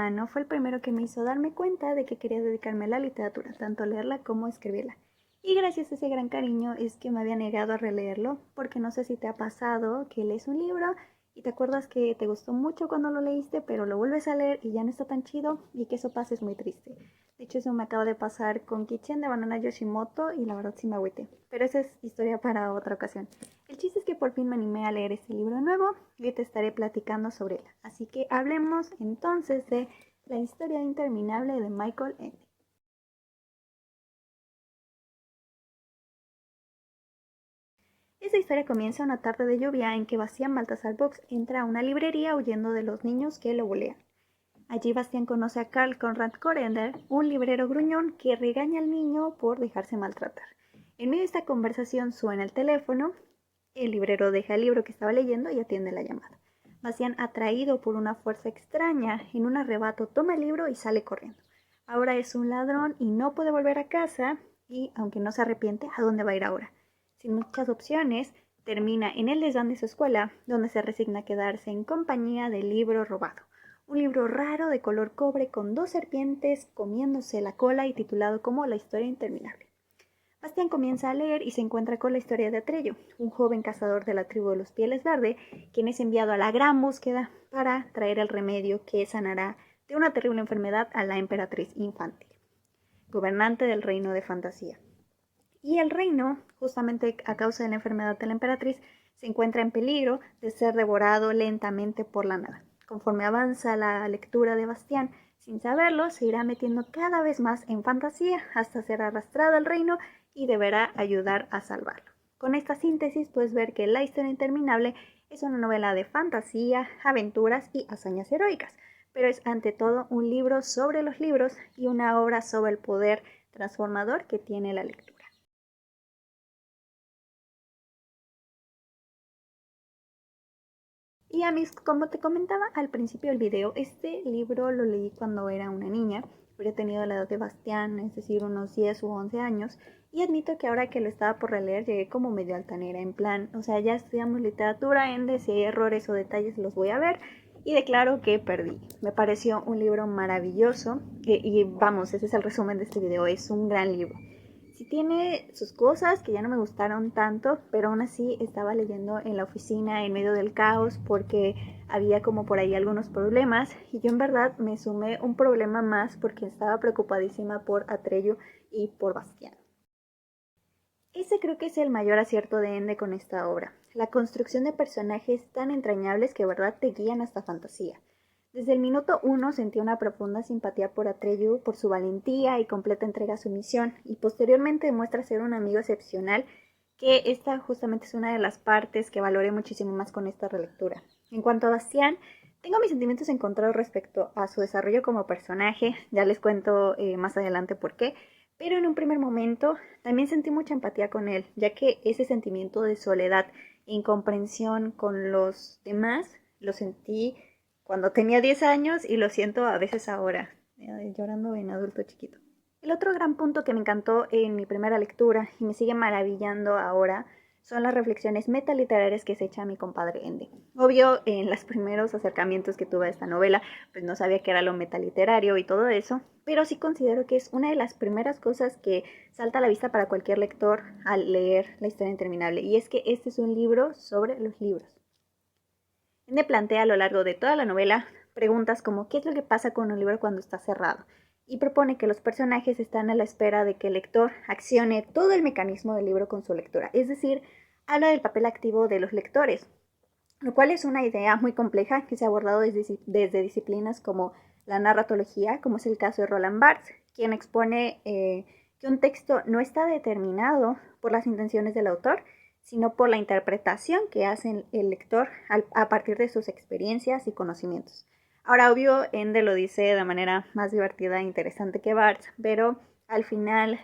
hermano fue el primero que me hizo darme cuenta de que quería dedicarme a la literatura, tanto leerla como escribirla. Y gracias a ese gran cariño es que me había negado a releerlo, porque no sé si te ha pasado que lees un libro y te acuerdas que te gustó mucho cuando lo leíste, pero lo vuelves a leer y ya no está tan chido, y que eso pase es muy triste. De hecho, eso me acaba de pasar con Kitchen de Banana Yoshimoto y la verdad sí me agüité. Pero esa es historia para otra ocasión. El chiste es que por fin me animé a leer este libro nuevo y te estaré platicando sobre él. Así que hablemos entonces de La historia interminable de Michael Ende. Esta historia comienza una tarde de lluvia en que Bastián Baltasar Box entra a una librería huyendo de los niños que lo bulean. Allí Bastián conoce a Karl Conrad Korender, un librero gruñón que regaña al niño por dejarse maltratar. En medio de esta conversación suena el teléfono, el librero deja el libro que estaba leyendo y atiende la llamada. Bastián, atraído por una fuerza extraña, en un arrebato toma el libro y sale corriendo. Ahora es un ladrón y no puede volver a casa, y aunque no se arrepiente, ¿a dónde va a ir ahora? Sin muchas opciones, termina en el desván de su escuela, donde se resigna a quedarse en compañía del libro robado. Un libro raro de color cobre con dos serpientes comiéndose la cola y titulado como La historia interminable. Bastián comienza a leer y se encuentra con la historia de Atrello, un joven cazador de la tribu de los Pieles Verde, quien es enviado a la gran búsqueda para traer el remedio que sanará de una terrible enfermedad a la emperatriz Infante, gobernante del reino de fantasía. Y el reino, justamente a causa de la enfermedad de la emperatriz, se encuentra en peligro de ser devorado lentamente por la nada. Conforme avanza la lectura de Bastián, sin saberlo, se irá metiendo cada vez más en fantasía hasta ser arrastrado al reino y deberá ayudar a salvarlo. Con esta síntesis puedes ver que La historia interminable es una novela de fantasía, aventuras y hazañas heroicas, pero es ante todo un libro sobre los libros y una obra sobre el poder transformador que tiene la lectura. Y a mis, como te comentaba al principio del video, este libro lo leí cuando era una niña, habría tenido la edad de Bastián, es decir, unos 10 u 11 años, y admito que ahora que lo estaba por releer llegué como medio altanera, en plan, o sea, ya estudiamos literatura, si hay errores o detalles los voy a ver, y declaro que perdí. Me pareció un libro maravilloso, y vamos, ese es el resumen de este video, es un gran libro. Sí tiene sus cosas que ya no me gustaron tanto, pero aún así estaba leyendo en la oficina en medio del caos porque había como por ahí algunos problemas, y yo en verdad me sumé un problema más porque estaba preocupadísima por Atrello y por Bastián. Ese creo que es el mayor acierto de Ende con esta obra, la construcción de personajes tan entrañables que verdad te guían hasta fantasía. Desde el minuto 1 sentí una profunda simpatía por Atreyu, por su valentía y completa entrega a su misión, y posteriormente demuestra ser un amigo excepcional, que esta justamente es una de las partes que valoré muchísimo más con esta relectura. En cuanto a Bastián, tengo mis sentimientos encontrados respecto a su desarrollo como personaje, ya les cuento más adelante por qué, pero en un primer momento también sentí mucha empatía con él, ya que ese sentimiento de soledad e incomprensión con los demás lo sentí cuando tenía 10 años y lo siento a veces ahora, llorando en adulto chiquito. El otro gran punto que me encantó en mi primera lectura y me sigue maravillando ahora son las reflexiones metaliterarias que se echa mi compadre Ende. Obvio, en los primeros acercamientos que tuve a esta novela, pues no sabía qué era lo metaliterario y todo eso, pero sí considero que es una de las primeras cosas que salta a la vista para cualquier lector al leer La historia interminable, y es que este es un libro sobre los libros. Ende plantea a lo largo de toda la novela preguntas como ¿qué es lo que pasa con un libro cuando está cerrado? Y propone que los personajes están a la espera de que el lector accione todo el mecanismo del libro con su lectura, es decir, habla del papel activo de los lectores, lo cual es una idea muy compleja que se ha abordado desde disciplinas como la narratología, como es el caso de Roland Barthes, quien expone que un texto no está determinado por las intenciones del autor, sino por la interpretación que hace el lector a partir de sus experiencias y conocimientos. Ahora, obvio, Ende lo dice de manera más divertida e interesante que Barthes, pero al final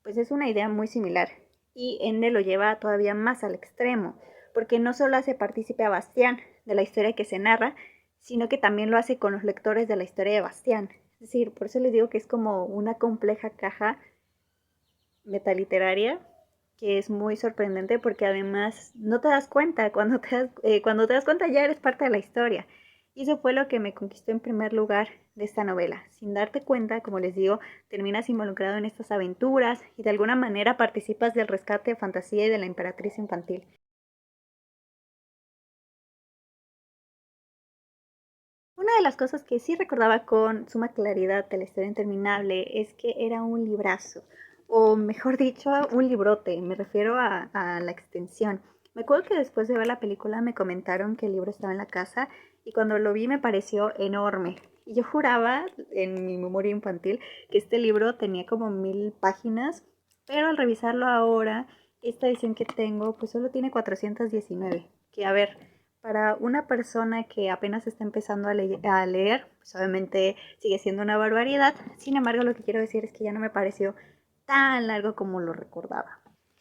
pues es una idea muy similar, y Ende lo lleva todavía más al extremo, porque no solo hace partícipe a Bastián de la historia que se narra, sino que también lo hace con los lectores de la historia de Bastián. Es decir, por eso les digo que es como una compleja caja metaliteraria que es muy sorprendente, porque además no te das cuenta, cuando te das cuenta ya eres parte de la historia. Y eso fue lo que me conquistó en primer lugar de esta novela. Sin darte cuenta, como les digo, terminas involucrado en estas aventuras y de alguna manera participas del rescate de fantasía y de la emperatriz infantil. Una de las cosas que sí recordaba con suma claridad de la historia interminable es que era un librazo, o mejor dicho, un librote. Me refiero a la extensión. Me acuerdo que después de ver la película me comentaron que el libro estaba en la casa y cuando lo vi me pareció enorme. Y yo juraba en mi memoria infantil que este libro tenía como 1000 páginas, pero al revisarlo ahora, esta edición que tengo pues solo tiene 419. Que a ver, para una persona que apenas está empezando a leer, pues obviamente sigue siendo una barbaridad. Sin embargo, lo que quiero decir es que ya no me pareció tan largo como lo recordaba.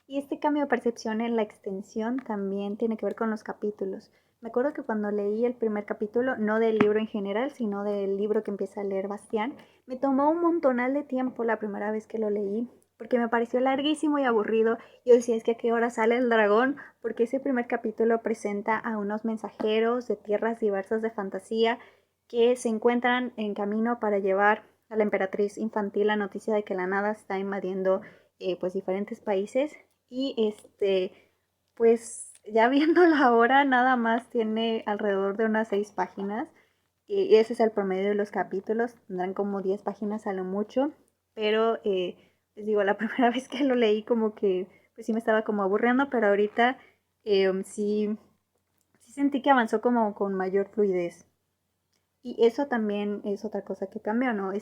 Y este cambio de percepción en la extensión también tiene que ver con los capítulos. Me acuerdo que cuando leí el primer capítulo, no del libro en general, sino del libro que empieza a leer Bastián, me tomó un montonal de tiempo la primera vez que lo leí, porque me pareció larguísimo y aburrido. Yo decía, es que a qué hora sale el dragón, porque ese primer capítulo presenta a unos mensajeros de tierras diversas de fantasía que se encuentran en camino para llevar a la emperatriz infantil la noticia de que la nada está invadiendo pues diferentes países. Y pues ya viéndolo ahora, nada más tiene alrededor de unas 6 páginas. Y ese es el promedio de los capítulos, tendrán como 10 páginas a lo mucho, pero les digo, la primera vez que lo leí como que pues sí me estaba como aburriendo, pero ahorita sí sentí que avanzó como con mayor fluidez. Y eso también es otra cosa que cambió, ¿no?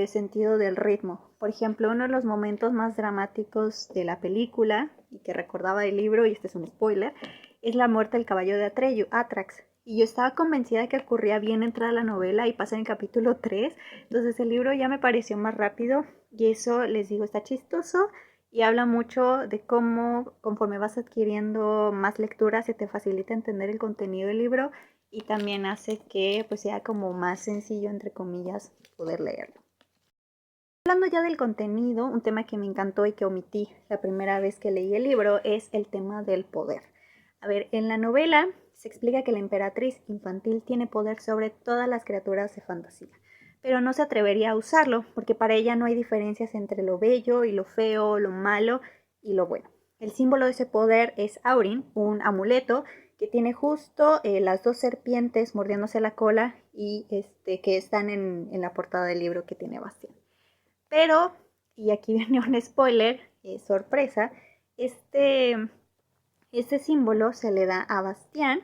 Sentido del ritmo. Por ejemplo, uno de los momentos más dramáticos de la película, y que recordaba del libro, y este es un spoiler, es la muerte del caballo de Atreyu, Atrax. Y yo estaba convencida que ocurría bien entrada la novela y pasa en el capítulo 3. Entonces el libro ya me pareció más rápido y eso, les digo, está chistoso y habla mucho de cómo conforme vas adquiriendo más lectura se te facilita entender el contenido del libro y también hace que pues sea como más sencillo, entre comillas, poder leerlo. Hablando ya del contenido, un tema que me encantó y que omití la primera vez que leí el libro es el tema del poder. A ver, en la novela se explica que la emperatriz infantil tiene poder sobre todas las criaturas de fantasía, pero no se atrevería a usarlo porque para ella no hay diferencias entre lo bello y lo feo, lo malo y lo bueno. El símbolo de ese poder es Aurin, un amuleto que tiene justo las dos serpientes mordiéndose la cola y que están en la portada del libro que tiene Bastián. Pero, y aquí viene un spoiler, sorpresa, este, este símbolo se le da a Bastián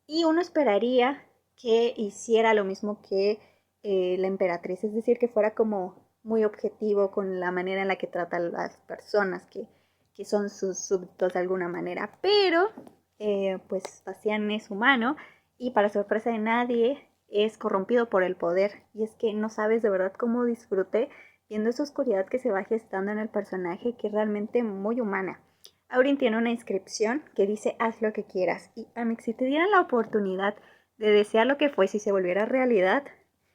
y uno esperaría que hiciera lo mismo que la emperatriz, es decir, que fuera como muy objetivo con la manera en la que trata a las personas que son sus súbditos de alguna manera. Pero, pues Bastián es humano y para sorpresa de nadie es corrompido por el poder. Y es que no sabes de verdad cómo disfruté viendo esa oscuridad que se va gestando en el personaje, que es realmente muy humana. Aurin tiene una inscripción que dice haz lo que quieras. Y Amix, si te dieran la oportunidad de desear lo que fuese y se volviera realidad,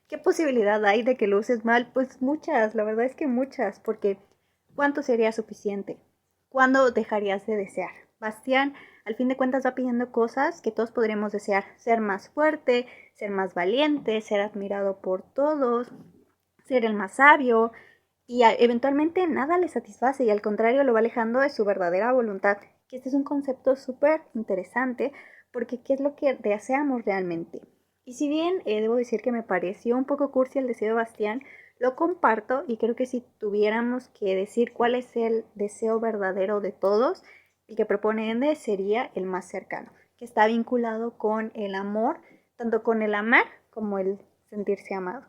¿qué posibilidad hay de que lo uses mal? Pues muchas, la verdad es que muchas, porque ¿cuánto sería suficiente? ¿Cuándo dejarías de desear? Bastián, al fin de cuentas, va pidiendo cosas que todos podríamos desear. Ser más fuerte, ser más valiente, ser admirado por todos, ser el más sabio, y eventualmente nada le satisface y al contrario lo va alejando de su verdadera voluntad. Que este es un concepto súper interesante porque ¿qué es lo que deseamos realmente? Y si bien debo decir que me pareció un poco cursi el deseo de Bastián, lo comparto y creo que si tuviéramos que decir cuál es el deseo verdadero de todos, el que propone Ende sería el más cercano, que está vinculado con el amor, tanto con el amar como el sentirse amado.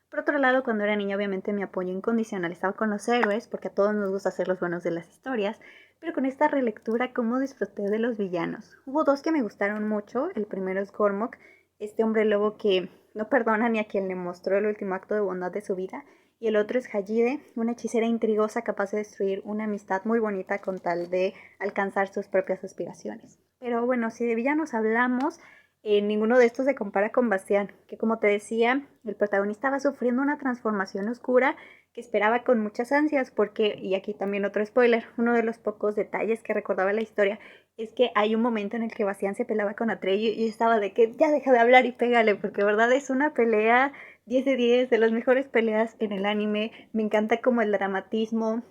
Por otro lado, cuando era niña, obviamente mi apoyo incondicional estaba con los héroes, porque a todos nos gusta ser los buenos de las historias, pero con esta relectura, cómo disfruté de los villanos. Hubo dos que me gustaron mucho. El primero es Gormok, este hombre lobo que no perdona ni a quien le mostró el último acto de bondad de su vida. Y el otro es Hajide, una hechicera intrigosa capaz de destruir una amistad muy bonita con tal de alcanzar sus propias aspiraciones. Pero bueno, si de villanos hablamos, ninguno de estos se compara con Bastián, que como te decía, el protagonista va sufriendo una transformación oscura que esperaba con muchas ansias, porque, y aquí también otro spoiler, uno de los pocos detalles que recordaba la historia, es que hay un momento en el que Bastián se pelaba con Atreyu y estaba de que ya deja de hablar y pégale, porque de verdad es una pelea 10 de 10, de las mejores peleas en el anime. Me encanta como el dramatismo.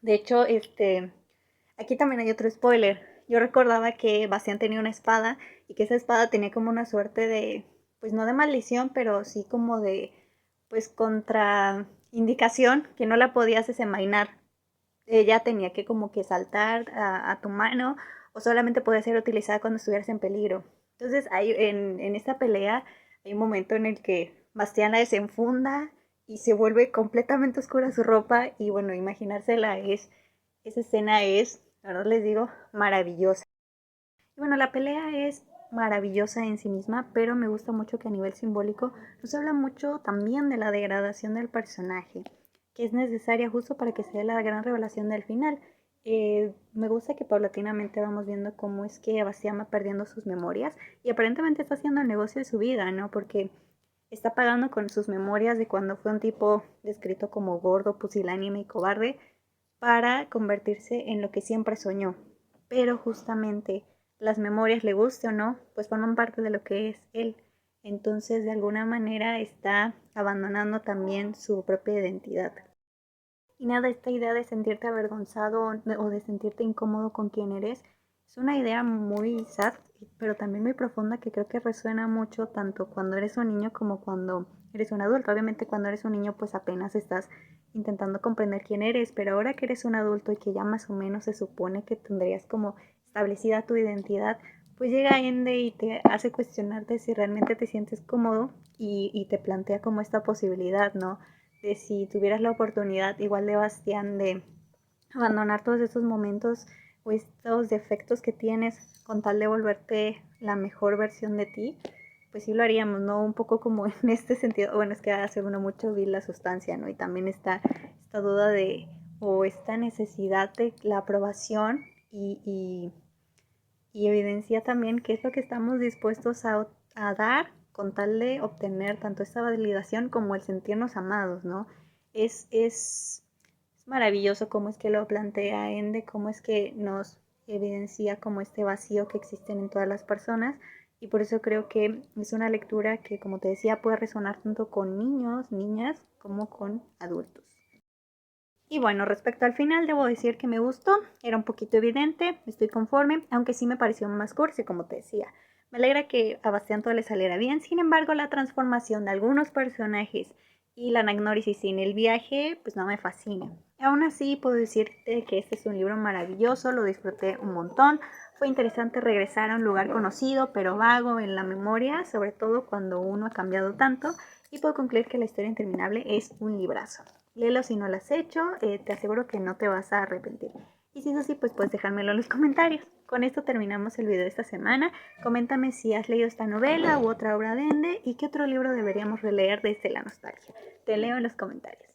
De hecho, aquí también hay otro spoiler. Yo recordaba que Bastián tenía una espada y que esa espada tenía como una suerte de, pues no de maldición, pero sí como de, pues contraindicación, que no la podías desenvainar. Ella tenía que como que saltar a tu mano o solamente podía ser utilizada cuando estuvieras en peligro. Entonces en esta pelea hay un momento en el que Bastián la desenfunda y se vuelve completamente oscura su ropa y bueno, imaginársela esa escena es, la verdad les digo, maravillosa. Y bueno, la pelea es maravillosa en sí misma, pero me gusta mucho que a nivel simbólico nos habla mucho también de la degradación del personaje, que es necesaria justo para que se dé la gran revelación del final. Me gusta que paulatinamente vamos viendo cómo es que Bastián va perdiendo sus memorias y aparentemente está haciendo el negocio de su vida, ¿no? Porque está pagando con sus memorias de cuando fue un tipo descrito como gordo, pusilánime y cobarde para convertirse en lo que siempre soñó. Pero justamente las memorias, le guste o no, pues forman parte de lo que es él. Entonces, de alguna manera está abandonando también su propia identidad. Y nada, esta idea de sentirte avergonzado o de sentirte incómodo con quien eres es una idea muy sad, pero también muy profunda que creo que resuena mucho tanto cuando eres un niño como cuando eres un adulto. Obviamente cuando eres un niño pues apenas estás intentando comprender quién eres, pero ahora que eres un adulto y que ya más o menos se supone que tendrías como establecida tu identidad, pues llega Ende y te hace cuestionarte si realmente te sientes cómodo y te plantea como esta posibilidad, ¿no? De si tuvieras la oportunidad, igual de Bastián, de abandonar todos estos momentos o estos defectos que tienes con tal de volverte la mejor versión de ti, pues sí lo haríamos, ¿no? Un poco como en este sentido, bueno, es que hace uno mucho vi la sustancia, ¿no? Y también está esta duda de, o esta necesidad de la aprobación y evidencia también qué es lo que estamos dispuestos a dar con tal de obtener tanto esta validación como el sentirnos amados, ¿no? Es maravilloso cómo es que lo plantea Ende, cómo es que nos evidencia como este vacío que existen en todas las personas y por eso creo que es una lectura que, como te decía, puede resonar tanto con niños, niñas, como con adultos. Y bueno, respecto al final, debo decir que me gustó, era un poquito evidente, estoy conforme, aunque sí me pareció más cursi, como te decía. Me alegra que a Bastián todo le saliera bien, sin embargo, la transformación de algunos personajes y la anagnórisis sin el viaje, pues no me fascina. Aún así, puedo decirte que este es un libro maravilloso, lo disfruté un montón. Fue interesante regresar a un lugar conocido, pero vago en la memoria, sobre todo cuando uno ha cambiado tanto, y puedo concluir que La historia interminable es un librazo. Léelo si no lo has hecho, te aseguro que no te vas a arrepentir. Y si es así, pues puedes dejármelo en los comentarios. Con esto terminamos el video de esta semana. Coméntame si has leído esta novela u otra obra de Ende y qué otro libro deberíamos releer desde la nostalgia. Te leo en los comentarios.